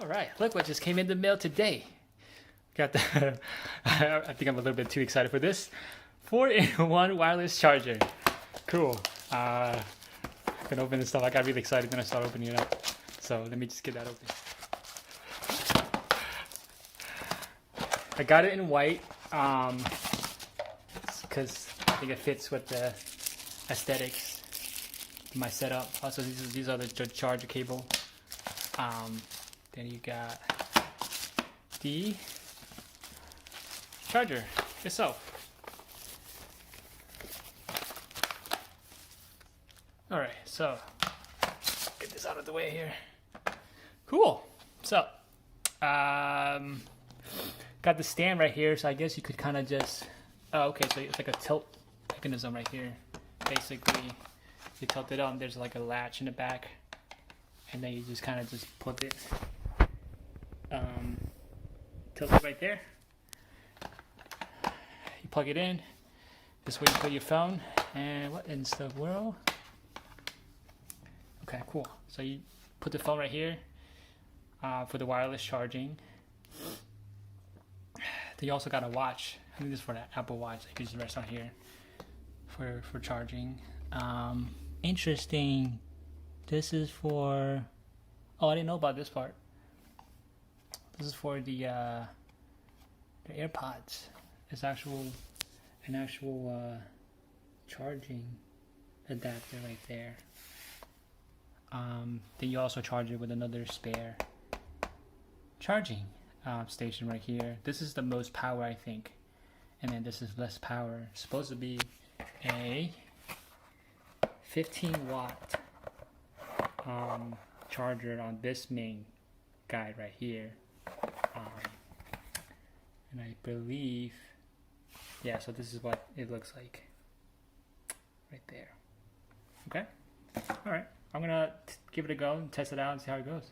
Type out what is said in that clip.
All right, look what just came in the mail today. Got the, I think I'm a little bit too excited for this. 4-in-1 wireless charger. Cool. I can open this stuff. I got really excited when I started opening it up. So let me just get that open. I got it in white because I think it fits with the aesthetics of my setup. Also, these are the charger cable. Then you got the charger itself. All right, so get this out of the way here. Cool. So, got the stand right here. So I guess you could kind of just. Oh, okay. So it's like a tilt mechanism right here. Basically, you tilt it up. There's like a latch in the back, and then you just kind of just put it. Tilt it right there. You plug it in. This way you put your phone. And what in the world? Okay, cool. So you put the phone right here for the wireless charging. Then you also got a watch. I think this is for the Apple Watch. You can just rest on here for charging. Interesting. This is for. Oh, I didn't know about this part. This is for the AirPods. It's an actual charging adapter right there. Then you also charge it with another spare charging station right here. This is the most power, I think, and then this is less power. It's supposed to be a 15-watt charger on this main guide right here, and I believe, yeah. So this is what it looks like right there. Okay. All right. I'm gonna give it a go and test it out and see how it goes.